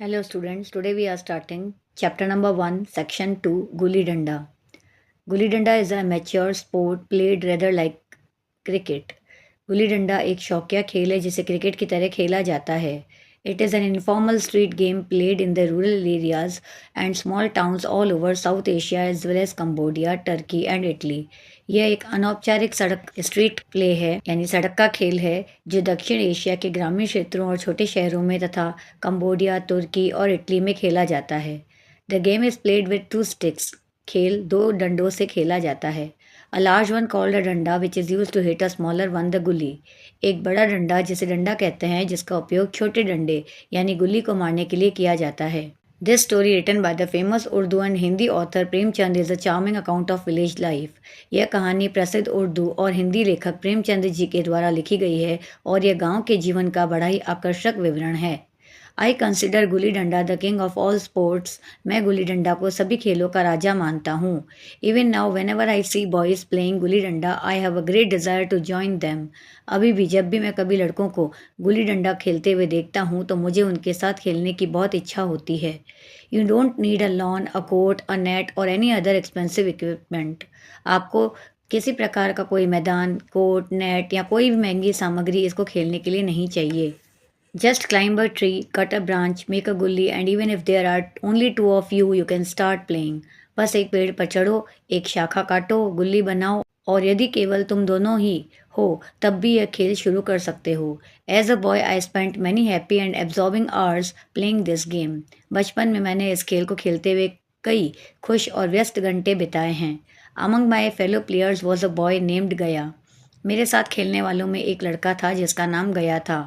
Hello students, today we are starting chapter number 1, section 2, Gulli Danda. Gulli Danda is a mature sport played rather like cricket. Gulli danda एक शौकिया खेल है जिसे cricket की तरह खेला जाता है. It is an informal street game played in the rural areas and small towns all over South Asia as well as Cambodia, Turkey and Italy. यह एक अनौपचारिक सड़क स्ट्रीट प्ले है यानी सड़क का खेल है जो दक्षिण एशिया के ग्रामीण क्षेत्रों और छोटे शहरों में तथा कंबोडिया, तुर्की और इटली में खेला जाता है. The game is played with 2 sticks. खेल 2 डंडों से खेला जाता है. A large one called a डंडा which is used to hit a smaller one the गुल्ली. एक बड़ा डंडा जिसे डंडा कहते हैं जिसका उपयोग छोटे डंडे यानी गुल्ली को मारने के लिए किया जाता है. This story written by the famous Urdu and Hindi author Premchand is a charming account of village life. यह कहानी प्रसिद्ध उर्दू और हिंदी लेखक प्रेमचंद जी के द्वारा लिखी गई है और यह गांव के जीवन का बड़ा ही आकर्षक विवरण है. I consider gulli danda the king of all sports. मैं गुल्ली डंडा को सभी खेलों का राजा मानता हूँ. Even now whenever I see boys playing gulli danda I have a great desire to join them. अभी भी जब भी मैं कभी लड़कों को गुल्ली डंडा खेलते हुए देखता हूँ तो मुझे उनके साथ खेलने की बहुत इच्छा होती है. You don't need a lawn, a court, a net और एनी अदर एक्सपेंसिव इक्विपमेंट. आपको किसी प्रकार का कोई मैदान, कोर्ट, नेट या कोई भी महंगी सामग्री इसको खेलने के लिए नहीं चाहिए. Just climb a tree, cut a branch, make a gully and even if there are only 2 of you, you can start playing. बस एक पेड़ पर चढ़ो, एक शाखा काटो, गुल्ली बनाओ और यदि केवल तुम दोनों ही हो तब भी यह खेल शुरू कर सकते हो. As a boy I spent many happy and absorbing hours playing this game. बचपन में मैंने इस खेल को खेलते हुए कई खुश और व्यस्त घंटे बिताए हैं. Among my fellow players was a boy named गया. मेरे साथ खेलने वालों में एक लड़का था जिसका नाम गया था.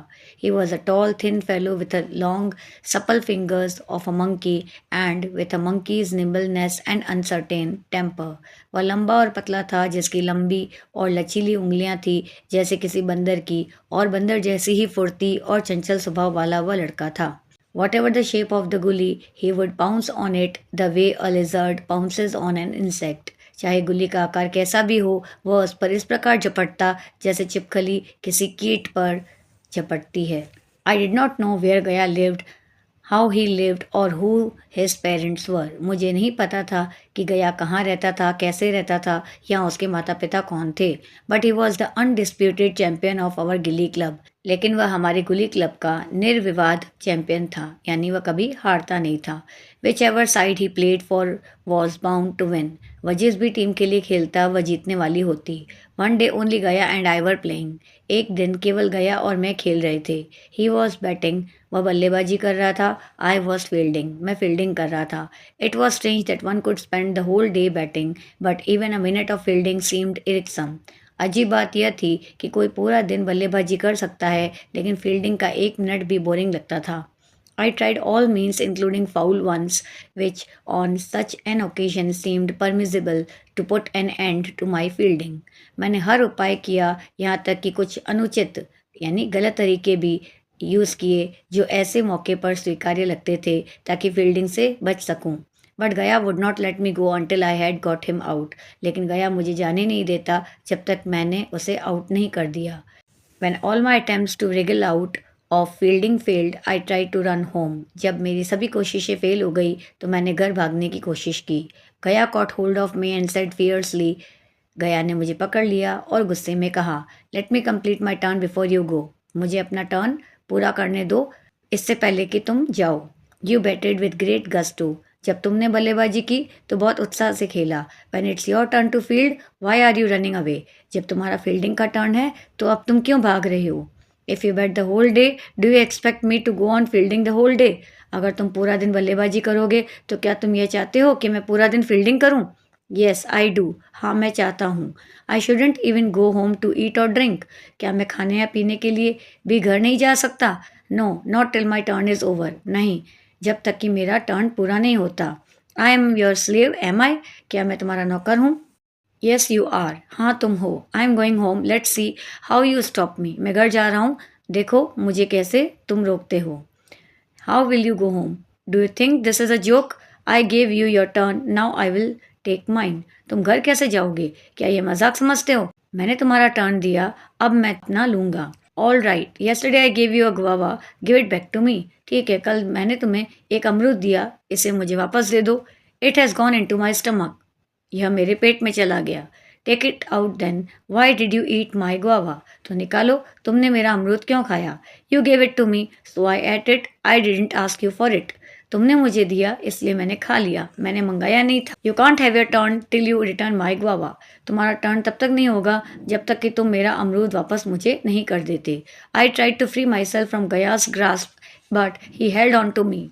He was a tall, thin fellow with a long, supple fingers of a monkey and with a monkey's nimbleness and uncertain temper. वह लंबा और पतला था जिसकी लंबी और लचीली उंगलियां थी जैसे किसी बंदर की और बंदर जैसी ही फुर्ती और चंचल स्वभाव वाला वह लड़का था. Whatever the shape of the gully, he would pounce on it the way a lizard pounces on an insect. चाहे गुल्ली का आकार कैसा भी हो वह उस पर इस प्रकार झपटता जैसे छिपकली किसी कीट पर झपटती है. I did not know where Gaya lived, how he lived और हु हिज पेरेंट्स वर. मुझे नहीं पता था कि गया कहाँ रहता था, कैसे रहता था या उसके माता पिता कौन थे. But he was the undisputed champion of our gilli club. लेकिन वह हमारे गुली क्लब का निर्विवाद चैंपियन था यानी वह कभी हारता नहीं था. Whichever side he played for was bound to win. वह जिस भी टीम के लिए खेलता वह जीतने वाली होती. One day only Gaya and I were playing. एक दिन केवल गया और मैं खेल रहे थे. He was batting. वह बल्लेबाजी कर रहा था. I was fielding. मैं फील्डिंग कर रहा था. It was strange that one could spend the whole day batting but even a minute of fielding seemed irksome. अजीब बात यह थी कि कोई पूरा दिन बल्लेबाजी कर सकता है लेकिन फील्डिंग का एक मिनट भी बोरिंग लगता था. I tried all means including foul ones which on such an occasion seemed permissible to put an end to my fielding. मैंने हर उपाय किया यहाँ तक कि कुछ अनुचित यानी गलत तरीके भी यूज़ किए जो ऐसे मौके पर स्वीकार्य लगते थे ताकि फील्डिंग से बच सकूं. बट गया would not let me go until I had got him out. लेकिन गया मुझे जाने नहीं देता जब तक मैंने उसे आउट नहीं कर दिया. When all my attempts to wriggle out of fielding failed, I tried to run home. जब मेरी सभी कोशिशें फेल हो गई तो मैंने घर भागने की कोशिश की. गया caught hold of me and said fiercely. गया ने मुझे पकड़ लिया और गुस्से में कहा, Let me complete my turn before you go. मुझे अपना टर्न पूरा करने दो इससे पहले कि तुम जाओ. You batted with great gusto. जब तुमने बल्लेबाजी की तो बहुत उत्साह से खेला. When it's your turn to field, why are you running away? जब तुम्हारा फील्डिंग का टर्न है तो अब तुम क्यों भाग रहे हो? If you bat the whole day, do you expect me to go on fielding the whole day? अगर तुम पूरा दिन बल्लेबाजी करोगे तो क्या तुम ये चाहते हो कि मैं पूरा दिन फील्डिंग करूं? Yes, I do. हाँ मैं चाहता हूँ. I shouldn't even go home to eat or drink. क्या मैं खाने या पीने के लिए भी घर नहीं जा सकता? No, not till my turn is over. नहीं, जब तक कि मेरा टर्न पूरा नहीं होता. I am your slave am I. क्या मैं तुम्हारा नौकर हूँ? Yes you are. हाँ तुम हो. I am going home. Let's see how you stop me. मैं घर जा रहा हूँ. देखो मुझे कैसे तुम रोकते हो. How will you go home. Do you think this is a joke. I gave you your turn. Now I will take mine. तुम घर कैसे जाओगे. क्या ये मजाक समझते हो. मैंने तुम्हारा टर्न दिया अब मैं अपना लूँगा. All right, yesterday I gave you a guava, give it back to me. ठीक है, कल मैंने तुम्हें एक अमरूद दिया, इसे मुझे वापस दे दो. It has gone into my stomach. यह मेरे पेट में चला गया. Take it out then. Why did you eat my guava? तो निकालो, तुमने मेरा अमरूद क्यों खाया? You gave it to me, so I ate it. I didn't ask you for it. तुमने मुझे दिया, इसलिए मैंने खा लिया, मैंने मंगाया नहीं था. You can't have your turn till you return my guava. तुम्हारा टर्न तब तक नहीं होगा जब तक कि तुम मेरा अमरूद वापस मुझे नहीं कर देते. I tried to free myself from Gaya's grasp, but he held on to me.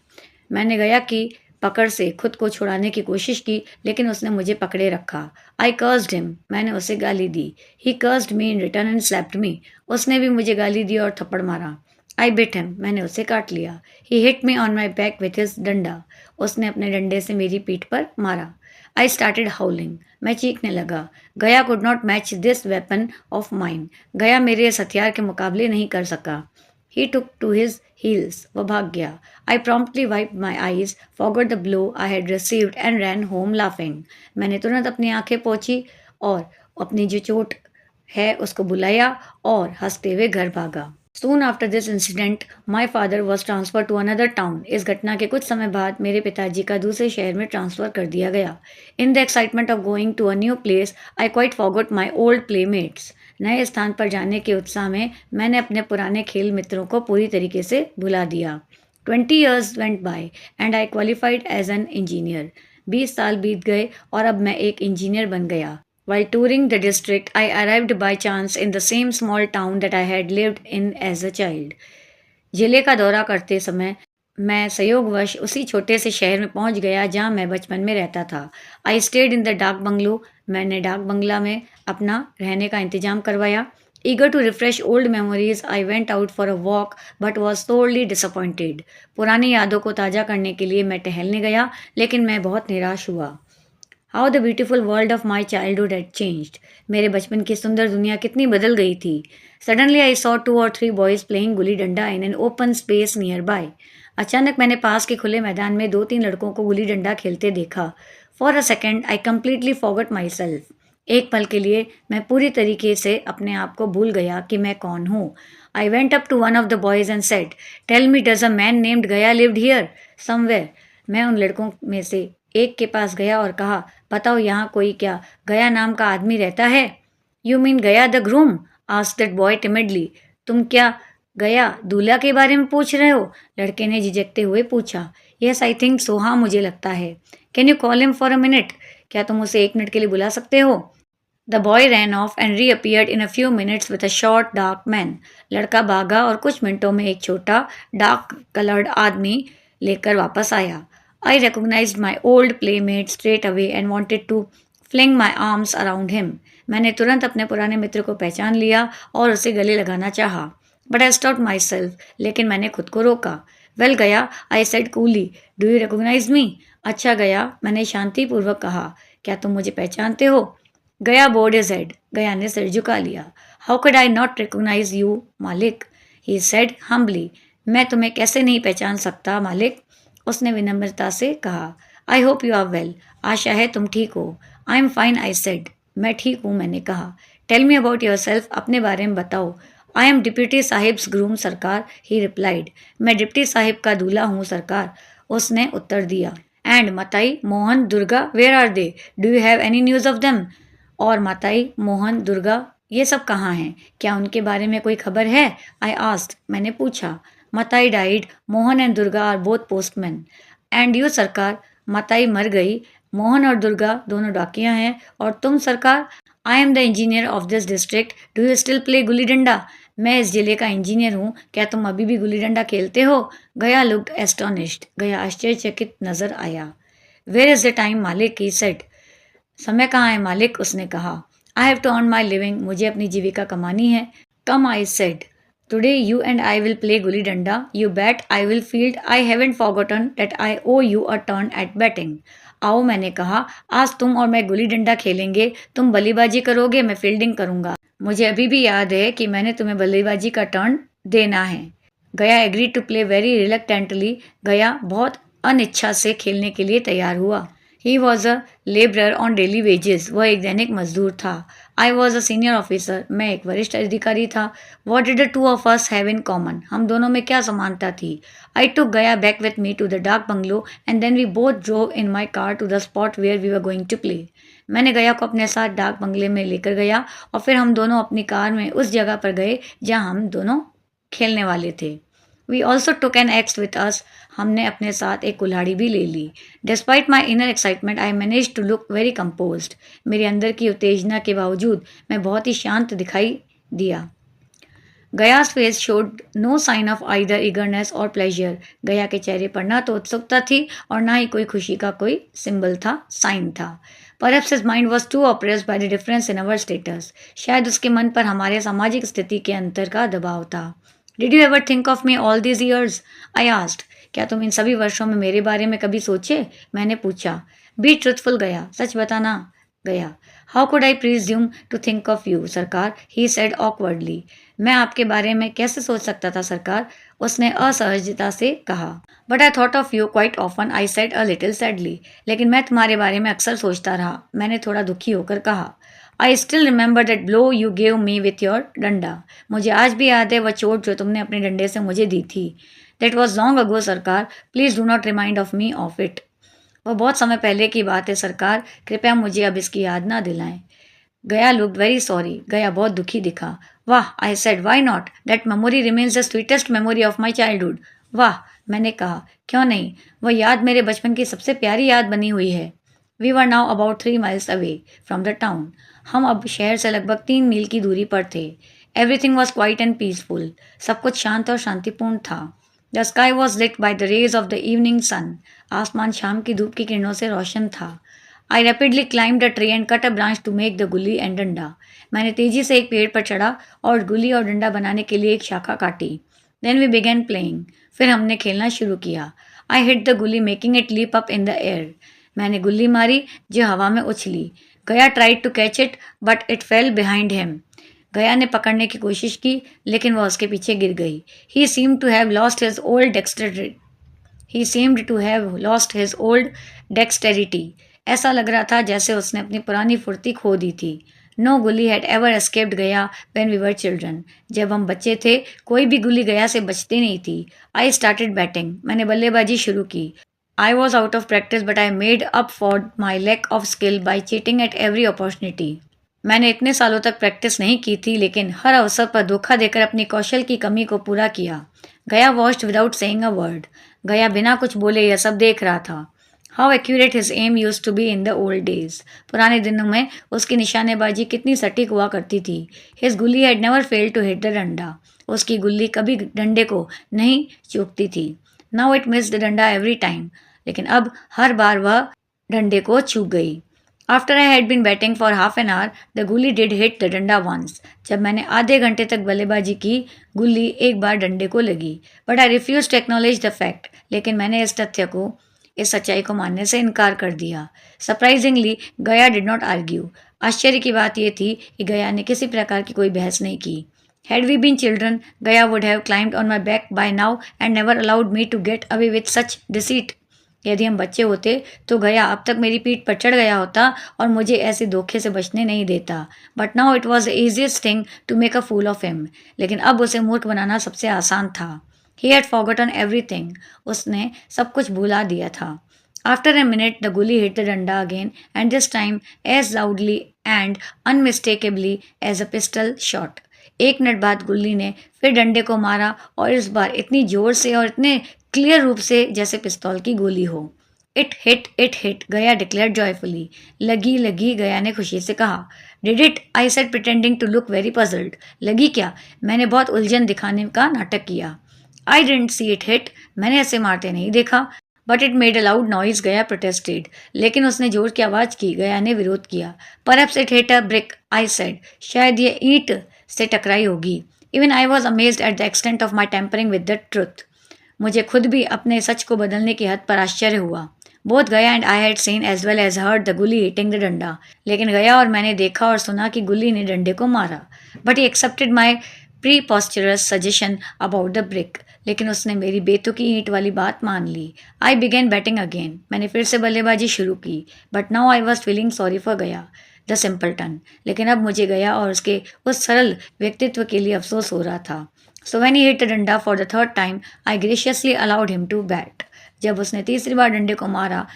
मैंने गया की पकड़ से खुद को छुड़ाने की कोशिश की, लेकिन उसने मुझे पकड़े रखा. I cursed him. मैंने उसे गाली दी. He cursed me in return and slapped me. उसने भी मुझे गाली दी और थप्पड़ मारा. I bit him. मैंने उसे काट लिया. He hit me on my back with his डंडा. उसने अपने डंडे से मेरी पीठ पर मारा. I started howling. मैं चीखने लगा. गया could not match this weapon of mine. गया मेरे इस हथियार के मुकाबले नहीं कर सका. He took to his heels. वह भाग गया. I promptly wiped my eyes, forgot the blow I had received and ran home laughing. मैंने तुरंत अपनी आंखें पोंछी और अपनी जो चोट है उसको बुलाया और हंसते हुए घर भागा. Soon after this incident, my father was transferred to another town. इस घटना के कुछ समय बाद मेरे पिताजी का दूसरे शहर में ट्रांसफ़र कर दिया गया. In the excitement of going to a new place, I quite forgot my old playmates. नए स्थान पर जाने के उत्साह में मैंने अपने पुराने खेल मित्रों को पूरी तरीके से भुला दिया. 20 years went by and I qualified as an engineer. 20 साल बीत गए और अब मैं एक इंजीनियर बन गया. While touring the district, I arrived by chance in the same small town that I had lived in as a child. जिले का दौरा करते समय मैं संयोगवश उसी छोटे से शहर में पहुंच गया जहां मैं बचपन में रहता था. I stayed in the डाक बंगलो. मैंने डाक बंगला में अपना रहने का इंतजाम करवाया. Eager to refresh old memories, I went out for a walk but was sorely disappointed. पुरानी यादों को ताज़ा करने के लिए मैं टहलने गया, लेकिन मैं बहुत निराश हुआ. How the beautiful world of my childhood had changed. मेरे बचपन की सुंदर दुनिया कितनी बदल गई थी. Suddenly I saw 2 or 3 boys playing गुली डंडा in an open space nearby. अचानक मैंने पास के खुले मैदान में 2-3 लड़कों को गुली डंडा खेलते देखा. For a second I completely forgot myself. एक पल के लिए मैं पूरी तरीके से अपने आप को भूल गया कि मैं कौन हूँ. I went up to one of the boys and said, "Tell me, does a man named Gaya lived here somewhere?" मैं उन लड़कों में से एक के पास गया और कहा, बताओ यहाँ कोई क्या गया नाम का आदमी रहता है? You mean Gaya the groom? Asked that boy timidly. तुम क्या गया दूल्हा के बारे में पूछ रहे हो? लड़के ने झिझकते हुए पूछा. Yes I think so. हाँ मुझे लगता है. Can you call him for a minute? क्या तुम उसे 1 मिनट के लिए बुला सकते हो? The boy ran off and reappeared in a few minutes with a short dark man. लड़का भागा और कुछ मिनटों में एक छोटा डार्क कलर्ड आदमी लेकर वापस आया. I recognized my old playmate straight away and wanted to fling my arms around him. मैंने तुरंत अपने पुराने मित्र को पहचान लिया और उसे गले लगाना चाहा. But I stopped myself. लेकिन मैंने खुद को रोका. Well गया, I said coolly. Do you recognize me? अच्छा गया, मैंने शांतिपूर्वक कहा. क्या तुम मुझे पहचानते हो? गया bowed his head. गया ने सिर झुका लिया. How could I not recognize you, मालिक? He said humbly. मैं तुम्हें कैसे नहीं पहचान सकता, मालिक? उसने विनम्रता से कहा. I hope you are well. आशा है तुम ठीक हो. I am fine I said. मैं ठीक हूँ मैंने कहा. Tell me about yourself. अपने बारे में बताओ. I am deputy sahib's groom sarkar. He replied. मैं डिप्टी साहिब का दूल्हा हूँ सरकार. उसने उत्तर दिया. And Matai Mohan Durga where are they? Do you have any news of them? और मताई मोहन दुर्गा ये सब कहाँ हैं? क्या उनके बारे में कोई खबर है? I asked. मैंने पूछा. Matai died. Mohan and Durga are both postman. And you sarkar? Matai मर गई. मोहन और दुर्गा दोनों डाकिया हैं. और तुम सरकार? I am the engineer of this district. Do you still play gulli danda? मैं इस जिले का इंजीनियर हूँ. क्या तुम अभी भी गुल्ली डंडा खेलते हो? गया लुक्ड एस्टोनिश्ड. गया आश्चर्यचकित नजर आया. Where is the time malik? He said. समय कहाँ है मालिक? उसने कहा. I have to earn my living. मुझे अपनी जीविका कमानी है. Come I said. Today you and I will play gulli danda. You bet I will field. I haven't forgotten that I owe you a turn at batting. आओ मैंने कहा. आज तुम और मैं गुल्ली डंडा खेलेंगे. तुम बल्लेबाजी करोगे, मैं फील्डिंग करूंगा. मुझे अभी भी याद है कि मैंने तुम्हें बल्लेबाजी का टर्न देना है. Gaya agree to play very reluctantly. Gaya बहुत अनिच्छा से खेलने के लिए तैयार हुआ. He was a laborer on daily wages. वह एक दैनिक मजदूर था. I was a senior officer, मैं एक वरिष्ठ अधिकारी था. What did the two of us have in common, हम दोनों में क्या समानता थी. I took Gaya back with me to the dark bungalow and then we both drove in my car to the spot where we were going to play. मैंने गया को अपने साथ डार्क बंगले में लेकर गया और फिर हम दोनों अपनी कार में उस जगह पर गए जहाँ हम दोनों खेलने वाले थे. We also took an axe with us, हमने अपने साथ एक कुल्हाड़ी भी ले ली. Despite my inner excitement I manage to look very composed, मेरे अंदर की उत्तेजना के बावजूद मैं बहुत ही शांत दिखाई दिया. Gaya's face showed no sign of either eagerness or pleasure, Gaya के चेहरे पर ना तो उत्सुकता थी और ना ही कोई खुशी का कोई सिंबल था, साइन था. Perhaps his mind was too oppressed by the difference in our status, शायद उसके मन पर हमारे सामाजिक स्थिति के अंतर का दबाव था. Did you ever think of me all these years? I asked. क्या तुम इन सभी वर्षों में मेरे बारे में कभी सोचे? मैंने पूछा. Be truthful गया, सच बताना गया. How could I presume to think of you, सरकार? He said awkwardly. मैं आपके बारे में कैसे सोच सकता था सरकार? उसने असहजता से कहा. But I thought of you quite often, I said a little sadly. लेकिन मैं तुम्हारे बारे में अक्सर सोचता रहा, मैंने थोड़ा दुखी होकर कहा. I still remember that blow you gave me with your डंडा. मुझे आज भी याद है वह चोट जो तुमने अपने डंडे से मुझे दी थी. That was long ago, सरकार. Please do not remind of me of it. वह बहुत समय पहले की बात है सरकार, कृपया मुझे अब इसकी याद ना दिलाएं. गया लुक्ड वेरी सॉरी, गया बहुत दुखी दिखा. वाह, I said, why not, that memory remains the sweetest memory of my childhood. वाह, मैंने कहा, क्यों नहीं, वह याद मेरे बचपन की सबसे प्यारी याद बनी हुई है. We were now about 3 miles away from the town. हम अब शहर से लगभग 3 मील की दूरी पर थे. Everything was quiet and peaceful, सब कुछ शांत और शांतिपूर्ण था. The sky was lit by the rays of the evening sun, आसमान शाम की धूप की किरणों से रोशन था. I rapidly climbed a tree and cut a branch to make the gulli and danda. मैंने तेजी से एक पेड़ पर चढ़ा और गुल्ली और डंडा बनाने के लिए एक शाखा काटी. देन वी बिगेन प्लेइंग, फिर हमने खेलना शुरू किया. I hit the gulli making it leap up in the air. मैंने गुल्ली मारी जो हवा में उछली. Gaya tried to catch it but it fell behind him. Gaya ने पकड़ने की कोशिश की लेकिन वह उसके पीछे गिर गई. He seemed to have lost his old dexterity. He seemed to have lost his old dexterity. ऐसा लग रहा था जैसे उसने अपनी पुरानी फुर्ती खो दी थी. नो गुल्ली हैड एवर एस्केप्ड गया व्हेन वी वर चिल्ड्रन. जब हम बच्चे थे कोई भी गुल्ली गया से बचती नहीं थी. आई स्टार्टेड बैटिंग, मैंने बल्लेबाजी शुरू की. I was out of practice but I made up for my lack of skill by cheating at every opportunity. मैंने इतने सालों तक प्रैक्टिस नहीं की थी लेकिन हर अवसर पर धोखा देकर अपनी कौशल की कमी को पूरा किया. Gaya watched without saying a word. Gaya बिना कुछ बोले यह सब देख रहा था. How accurate his aim used to be in the old days. पुराने दिनों में उसकी निशानेबाजी कितनी सटीक हुआ करती थी. His gulli had never failed to hit the danda. उसकी गुल्ली कभी डंडे को नहीं चूकती थी. Now it miss the danda every time. लेकिन अब हर बार वह डंडे को चूक गई. After I had been batting for half an hour the gulli did hit the danda once. जब मैंने आधे घंटे तक बल्लेबाजी की गुल्ली एक बार डंडे को लगी. But I refuse to acknowledge the fact. लेकिन मैंने इस तथ्य को, इस सच्चाई को मानने से इनकार कर दिया. सरप्राइजिंगली गया डिड नॉट आर्ग्यू. आश्चर्य की बात यह थी कि गया ने किसी प्रकार की कोई बहस नहीं की. Had we been children, Gaya would have climbed on my back by now and never allowed me to get away with such deceit. यदि हम बच्चे होते तो गया अब तक मेरी पीठ पर चढ़ गया होता और मुझे ऐसे धोखे से बचने नहीं देता. But now it was the easiest thing to make a fool of him. लेकिन अब उसे मूर्ख बनाना सबसे आसान था. He had forgotten everything. उसने सब कुछ भुला दिया था. After a minute the gulli hit the danda again and this time as loudly and unmistakably as a pistol shot. एक मिनट बाद गुल्ली ने फिर डंडे को मारा और इस बार इतनी जोर से और इतने क्लियर रूप से जैसे पिस्तौल की गोली हो. It hit Gaya declare joyfully. लगी लगी, गया ने खुशी से कहा. Did it, I said pretending to look very puzzled. लगी क्या, मैंने बहुत उलझन दिखाने का नाटक किया. I didn't see it hit, मैंने ऐसे मारते नहीं देखा. But it made a loud noise, Gaya protested. लेकिन उसने जोर की आवाज़ की, गया ने विरोध किया. Perhaps it hit a brick, I said. शायद ये ईंट से टकराई होगी. Even I was amazed at the extent of my tampering with the truth. मुझे खुद भी अपने सच को बदलने की हद पर आश्चर्य हुआ. Both Gaya and I had seen as well as heard the gulli hitting the danda. लेकिन गया और मैंने देखा और सुना कि गुल्ली ने डंडे को मारा. But he accepted my preposterous suggestion about the brick. लेकिन उसने मेरी बेतुकी ईंट वाली बात मान ली. I began batting again. मैंने फिर से बल्लेबाजी शुरू की. But now I was feeling sorry for Gaya. The simpleton. लेकिन अब मुझे गया और उसके उस सरल व्यक्तित्व के लिए अफसोस हो रहा था। So when he hit the danda for the third time I graciously allowed him to bat. जब उसने तीसरी बार डंडे को मारा,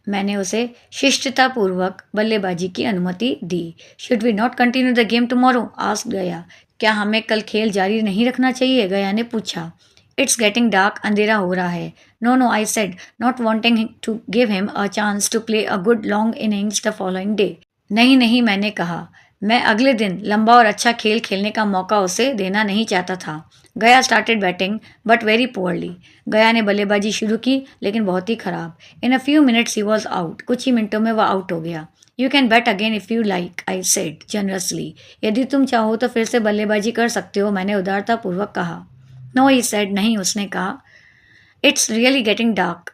मैंने उसे शिष्टतापूर्वक बल्लेबाजी की अनुमति दी। Should we not continue the game tomorrow? Asked Gaya. क्या हमें कल खेल जारी नहीं रखना चाहिए? गया ने पूछा। इट्स गेटिंग डार्क, अंधेरा हो रहा है। No no, I said, not wanting to give him a chance to play a good long innings the following day. नहीं नहीं, मैंने कहा, मैं अगले दिन लंबा और अच्छा खेल खेलने का मौका उसे देना नहीं चाहता था। Gaya started batting but very poorly. Gaya ने बल्लेबाजी शुरू की, लेकिन बहुत ही खराब। In a few minutes he was out. कुछ ही मिनटों में वह आउट हो गया। You can bat again if you like, I said generously. यदि तुम चाहो तो फिर से बल्लेबाजी कर सकते हो, मैंने उदारतापूर्वक कहा। नो, ही सेड, नहीं, उसने कहा। It's really getting dark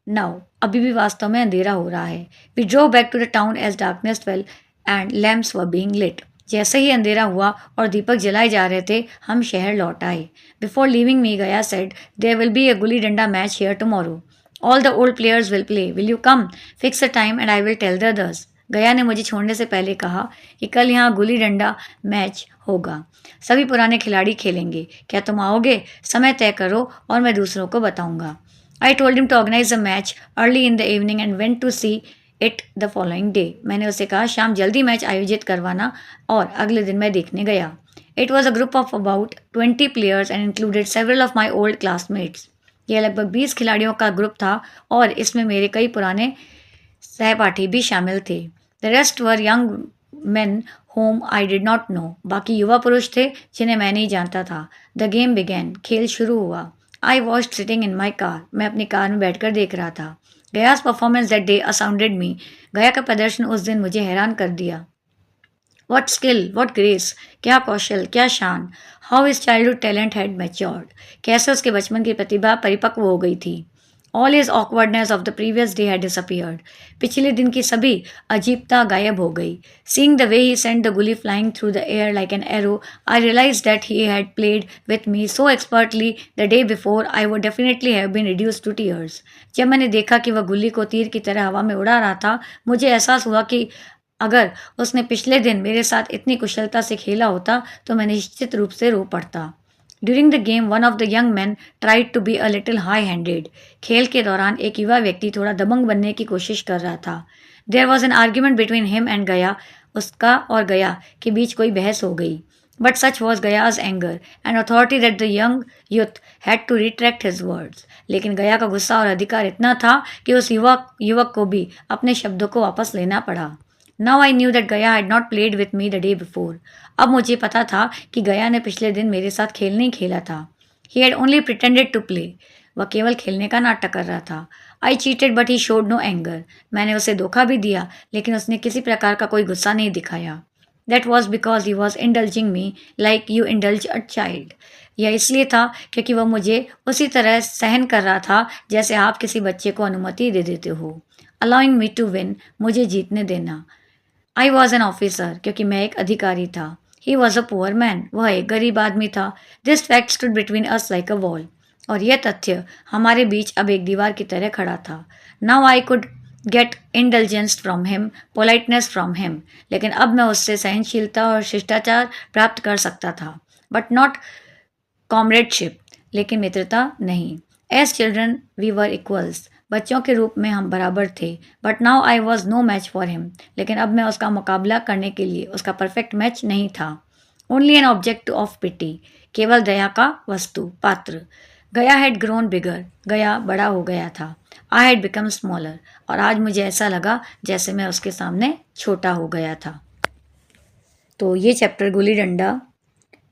now, अभी भी वास्तव में अंधेरा हो रहा है। We drove back to the town as darkness fell and lamps were being lit. जैसे ही अंधेरा हुआ और दीपक जलाए जा रहे थे, हम शहर लौट आए। Before leaving me, Gaya said, there will be a gulli danda match here tomorrow. All the old players will play. Will you come? Fix a time and I will tell the others. Gaya ने मुझे छोड़ने से पहले कहा कि कल यहाँ गुली डंडा मैच होगा। सभी पुराने खिलाड़ी खेलेंगे। क्या तुम आओगे? समय तय करो और मैं दूसरों को बताऊंगा। I told him to organise a match early in the evening and went to see it the following day. मैंने उसे कहा शाम जल्दी मैच आयोजित करवाना, और अगले दिन मैं देखने गया। It was a group of about 20 players and included several of my old classmates. यह लगभग 20 खिलाड़ियों का ग्रुप था और इसमें मेरे कई पुराने सहपाठी भी शामिल थे। The rest were young men whom I did not know. बाकी युवा पुरुष थे जिन्हें मैं नहीं जानता था। The game began. खेल शुरू हुआ। I was sitting in my car. मैं अपनी कार में बैठकर देख रहा था। Gaya's performance that day astounded me. Gaya का प्रदर्शन उस दिन मुझे हैरान कर दिया। वट स्किल, वट ग्रेस, क्या कौशल, क्या शान। How is childhood talent had matured. कैसे उसके बचपन की प्रतिभा परिपक्व हो गई थी। All is awkwardness of the previous day had disappeared. पिछले दिन की सभी अजीबता गायब हो गई। Seeing the way he sent the gulli flying through the air like an arrow, I realise that he had played with me so expertly the day before I would definitely have been reduce to tears. जब मैंने देखा कि वह गुल्ली को तीर की तरह हवा में उड़ा रहा था, मुझे एहसास हुआ कि अगर उसने पिछले दिन मेरे साथ इतनी कुशलता से खेला होता तो मैं निश्चित रूप से रो पड़ता। During the game one of the young man tried to be a little high handed. खेल के दौरान एक युवा व्यक्ति थोड़ा दबंग बनने की कोशिश कर रहा था। There was an argument between him and Gaya. उसका और गया के बीच कोई बहस हो गई। But such was Gaya's anger and authority that the young youth had to retract his words. लेकिन गया का गुस्सा और अधिकार इतना था कि उस युवक को भी अपने शब्दों को वापस लेना पड़ा। नाउ आई न्यू दैट गया had not played with me the day before. अब मुझे पता था कि गया ने पिछले दिन मेरे साथ खेल नहीं खेला था। He had only pretended to play. वह केवल खेलने का नाटक कर रहा था। I cheated but he showed no anger. मैंने उसे धोखा भी दिया, लेकिन उसने किसी प्रकार का कोई गुस्सा नहीं दिखाया। That was because he was indulging me like you indulge a child. यह इसलिए था क्योंकि वह मुझे उसी तरह सहन कर रहा था जैसे आप किसी बच्चे को अनुमति दे देते हो। अलाउइंग मी टू विन, मुझे जीतने देना। आई वॉज एन ऑफिसर, क्योंकि मैं एक अधिकारी था। He was a poor man, वह एक गरीब आदमी था। This fact stood between us like a wall. और यह तथ्य हमारे बीच अब एक दीवार की तरह खड़ा था। Now I could get indulgence from him, politeness from him. लेकिन अब मैं उससे सहनशीलता और शिष्टाचार प्राप्त कर सकता था, बट नॉट कॉमरेडशिप, लेकिन मित्रता नहीं। As children we were equals. बच्चों के रूप में हम बराबर थे। But now I was no match for him. लेकिन अब मैं उसका मुकाबला करने के लिए उसका परफेक्ट मैच नहीं था। Only an object of pity, केवल दया का वस्तु, पात्र। गया हैड ग्रोन बिगर, गया बड़ा हो गया था। आई हैड बिकम स्मॉलर, और आज मुझे ऐसा लगा जैसे मैं उसके सामने छोटा हो गया था। तो ये चैप्टर गुल्ली डंडा,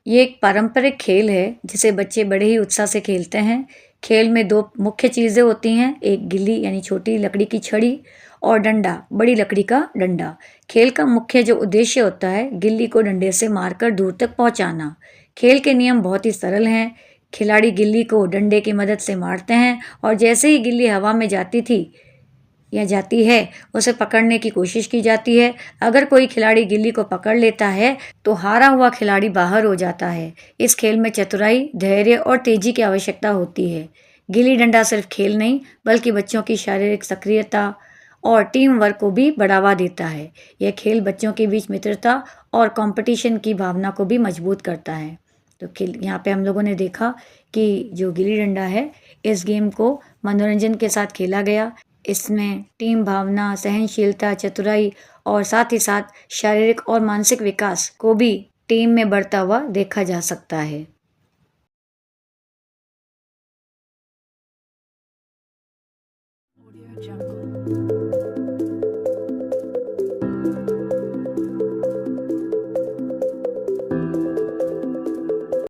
ये एक पारंपरिक खेल है जिसे बच्चे बड़े ही उत्साह से खेलते हैं। खेल में दो मुख्य चीज़ें होती हैं, एक गिल्ली यानी छोटी लकड़ी की छड़ी, और डंडा, बड़ी लकड़ी का डंडा। खेल का मुख्य जो उद्देश्य होता है, गिल्ली को डंडे से मारकर दूर तक पहुंचाना। खेल के नियम बहुत ही सरल हैं। खिलाड़ी गिल्ली को डंडे की मदद से मारते हैं, और जैसे ही गिल्ली हवा में जाती थी या जाती है, उसे पकड़ने की कोशिश की जाती है। अगर कोई खिलाड़ी गिल्ली को पकड़ लेता है तो हारा हुआ खिलाड़ी बाहर हो जाता है। इस खेल में चतुराई, धैर्य और तेजी की आवश्यकता होती है। गिल्ली डंडा सिर्फ खेल नहीं, बल्कि बच्चों की शारीरिक सक्रियता और टीम वर्क को भी बढ़ावा देता है। यह खेल बच्चों के बीच मित्रता और कंपटीशन की भावना को भी मजबूत करता है। तो खेल यहाँ पे हम लोगों ने देखा कि जो गिल्ली डंडा है, इस गेम को मनोरंजन के साथ खेला गया। इसमें टीम भावना, सहनशीलता, चतुराई और साथ ही साथ शारीरिक और मानसिक विकास को भी टीम में बढ़ता हुआ देखा जा सकता है। Audio Jungle.